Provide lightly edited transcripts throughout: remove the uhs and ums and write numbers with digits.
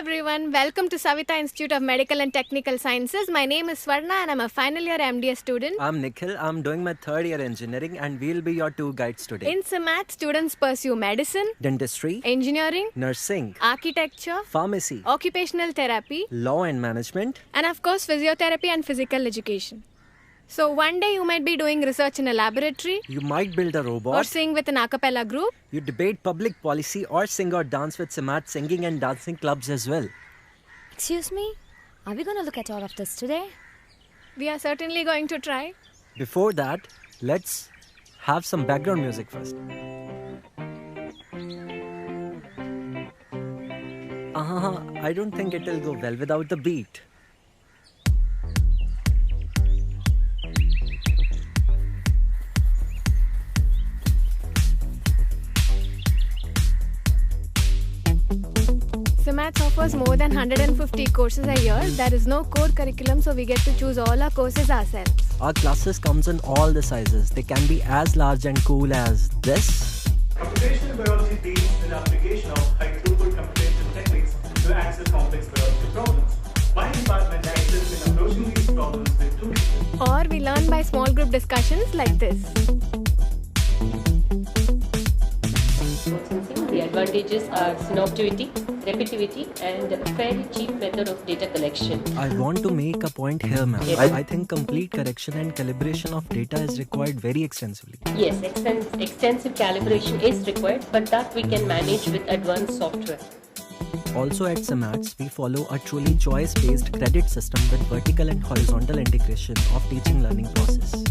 everyone, welcome to Savita Institute of Medical and Technical Sciences. My name is Swarna and I'm a final year MDS student. I'm Nikhil, I'm doing my third year engineering and we'll be your tour guides today. In SIMAT, students pursue medicine, Dentistry, engineering, nursing, architecture, pharmacy, occupational therapy, law and management, and of course physiotherapy and physical education. So one day you might be doing research in a laboratory, you might build a or robot, sing with an a cappella group. you debate public policy or sing or dance with SIMAT singing and dancing clubs as well. Excuse me? Are we going to look at all of this today? We are certainly going to try. Before that, let's have some background music first. I don't think it'll go well without the beat. SIMAT offers more than 150 courses a year. There is no core curriculum, so we get to choose all our courses ourselves. Our classes comes in all the sizes. They can be as large and cool as this, Computational biology deals in application of high-throughput computational techniques to access complex biology problems. My department excels in approaching these problems with tools. Or we learn by small group discussions like this. Processing. The advantages are synoptivity, repetitivity, and a fairly cheap method of data collection. I want to make a point here, ma'am. Yes. I think complete correction and calibration of data is required very extensively. Yes, extensive calibration is required, but that we can manage with advanced software. Also at SIMATs, we follow a truly choice-based credit system with vertical and horizontal integration of teaching-learning process.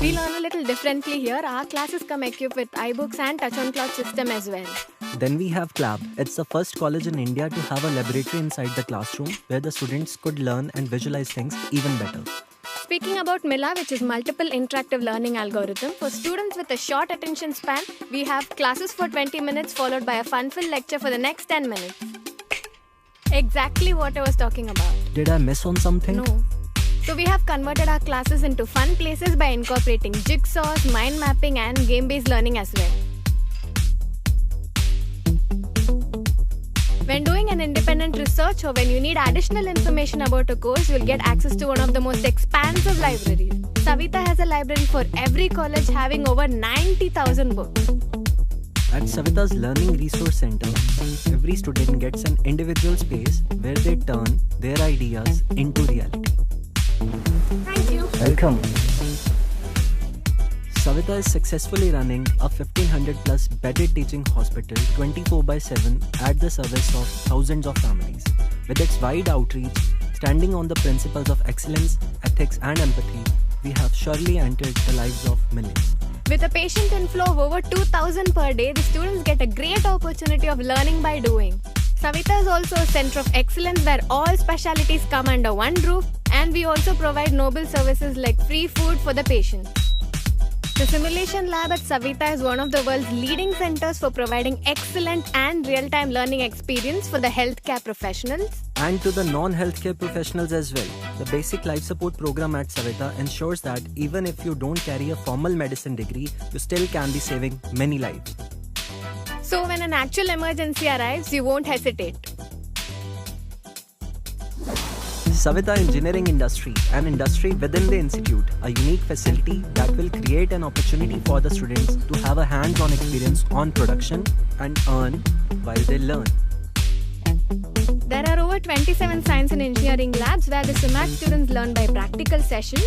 We learn a little differently here. Our classes come equipped with iBooks and touch-on-cloud system as well. Then we have CLAB. It's the first college in India to have a laboratory inside the classroom where the students could learn and visualize things even better. Speaking about MILA, which is Multiple Interactive Learning Algorithm, for students with a short attention span, we have classes for 20 minutes followed by a fun-filled lecture for the next 10 minutes. Exactly what I was talking about. Did I miss on something? No. So we have converted our classes into fun places by incorporating jigsaws, mind mapping and game-based learning as well. When doing an independent research or when you need additional information about a course, you'll get access to one of the most expansive libraries. Savita has a library for every college having over 90,000 books. At Savita's Learning Resource Center, every student gets an individual space where they turn their ideas into reality. Thank you. Welcome. Savita is successfully running a 1500 plus bedded teaching hospital 24/7 at the service of thousands of families. With its wide outreach, standing on the principles of excellence, ethics and empathy, we have surely entered the lives of millions. With a patient inflow of over 2,000 per day, the students get a great opportunity of learning by doing. Savita is also a center of excellence where all specialties come under one roof, and we also provide noble services like free food for the patients. The simulation lab at Savita is one of the world's leading centers for providing excellent and real-time learning experience for the healthcare professionals. And to the non-healthcare professionals as well. The basic life support program at Savita ensures that even if you don't carry a formal medicine degree, you still can be saving many lives. So when an actual emergency arrives, you won't hesitate. Savita Engineering Industry, an industry within the institute, a unique facility that will create an opportunity for the students to have a hands-on experience on production and earn while they learn. There are over 27 science and engineering labs where the SIMAT students learn by practical session.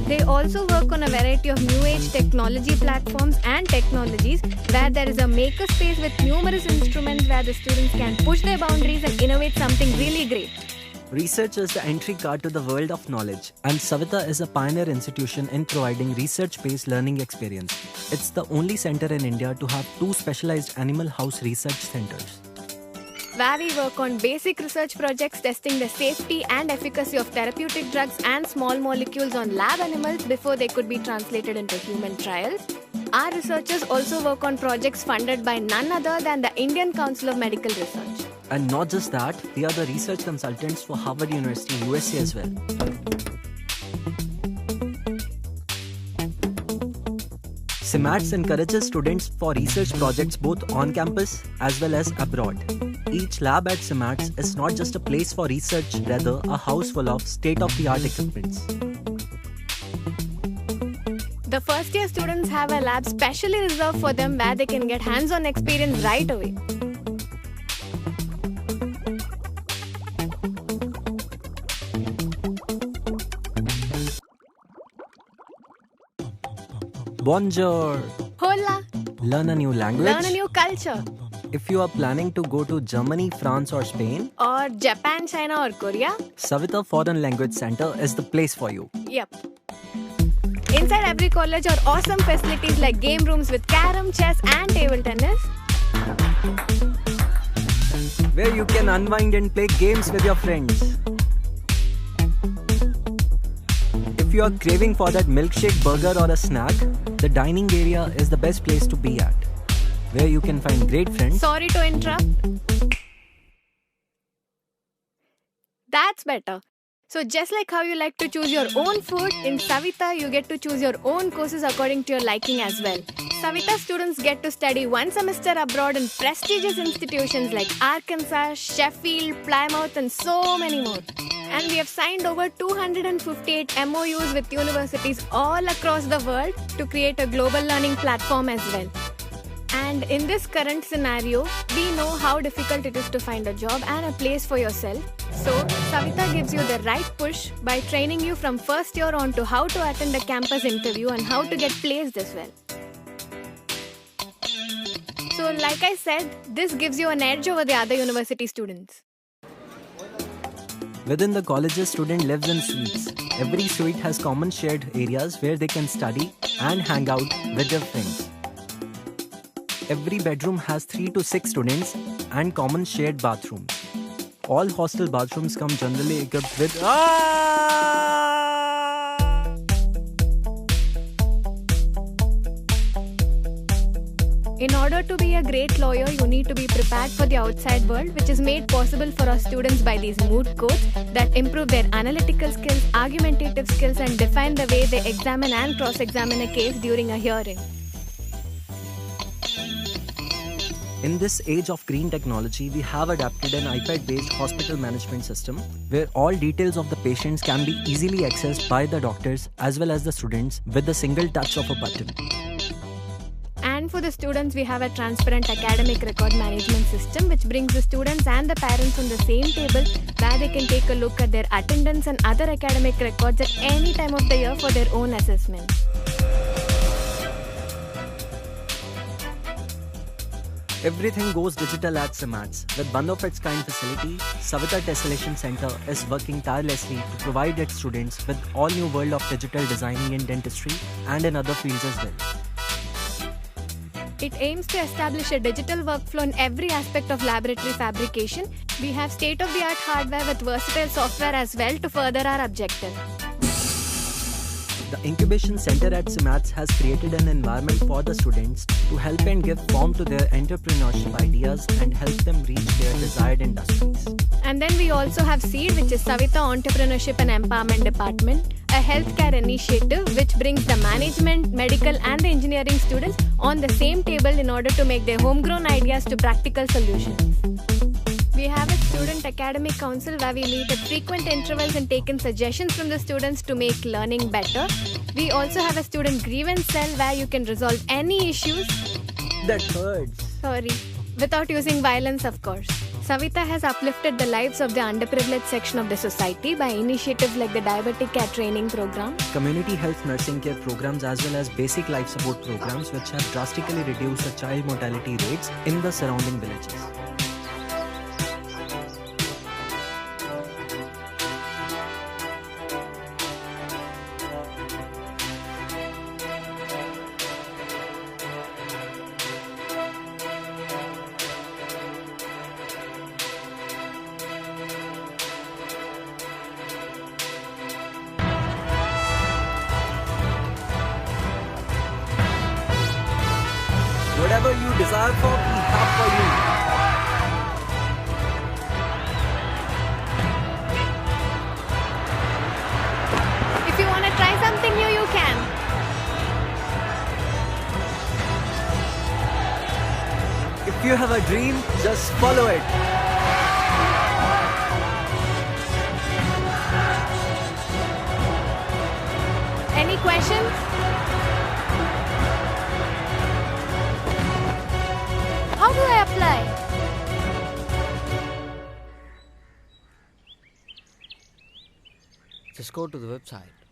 They also work on a variety of new age technology platforms and technologies where there is a makerspace with numerous instruments where the students can push their boundaries and innovate something really great. Research is the entry card to the world of knowledge, and Savita is a pioneer institution in providing research-based learning experience. It's the only center in India to have 2 specialized animal house research centers, where we work on basic research projects testing the safety and efficacy of therapeutic drugs and small molecules on lab animals before they could be translated into human trials. Our researchers also work on projects funded by none other than the Indian Council of Medical Research. And not just that, we are the research consultants for Harvard University, USA as well. CIMATS encourages students for research projects both on campus as well as abroad. Each lab at CIMATS is not just a place for research, rather a house full of state-of-the-art equipments. The first year students have a lab specially reserved for them where they can get hands-on experience right away. Bonjour! Hola! Learn a new language. Learn a new culture. If you are planning to go to Germany, France or Spain, Or Japan, China or Korea. Savita Foreign Language Center is the place for you. Yep. Inside every college are awesome facilities like game rooms with carom, chess and table tennis. Where you can unwind and play games with your friends. If you are craving for that milkshake, burger or a snack, the dining area is the best place to be at, where you can find great friends. Sorry to interrupt. That's better. So just like how you like to choose your own food, in Savita you get to choose your own courses according to your liking as well. Savita students get to study one semester abroad in prestigious institutions like Arkansas, Sheffield, Plymouth and so many more. And we have signed over 258 MOUs with universities all across the world to create a global learning platform as well. And in this current scenario, we know how difficult it is to find a job and a place for yourself. So, Savita gives you the right push by training you from first year on to how to attend a campus interview and how to get placed as well. So, like I said, this gives you an edge over the other university students. Within the colleges, student lives in suites. Every suite has common shared areas where they can study and hang out with their friends. Every bedroom has 3 to 6 students and common shared bathrooms. All hostel bathrooms come generally equipped with In order to be a great lawyer, you need to be prepared for the outside world, which is made possible for our students by these mood courts that improve their analytical skills, argumentative skills, and define the way they examine and cross-examine a case during a hearing. In this age of green technology, we have adapted an iPad-based hospital management system where all details of the patients can be easily accessed by the doctors as well as the students with the single touch of a button. And for the students, we have a transparent academic record management system which brings the students and the parents on the same table where they can take a look at their attendance and other academic records at any time of the year for their own assessment. Everything goes digital at CIMATS. With one of its kind facility, Savita Tessellation Center is working tirelessly to provide its students with all new world of digital designing in dentistry and in other fields as well. It aims to establish a digital workflow in every aspect of laboratory fabrication. We have state-of-the-art hardware with versatile software as well to further our objective. The Incubation Center at CIMATS has created an environment for the students to help and give form to their entrepreneurship ideas and help them reach their desired industries. And then we also have SEED, which is Savita Entrepreneurship and Empowerment Department, a healthcare initiative which brings the management, medical and the engineering students on the same table in order to make their homegrown ideas to practical solutions. We have a student academic council where we meet at frequent intervals and take in suggestions from the students to make learning better. We also have a student grievance cell where you can resolve any issues. That hurts. Sorry. Without using violence, of course. Savita has uplifted the lives of the underprivileged section of the society by initiatives like the Diabetic Care Training Program, Community health nursing care programs as well as basic life support programs which have drastically reduced the child mortality rates in the surrounding villages. Whatever you desire for, we have for you. If you want to try something new, you can. If you have a dream, just follow it. Any questions? How do I apply? Just go to the website.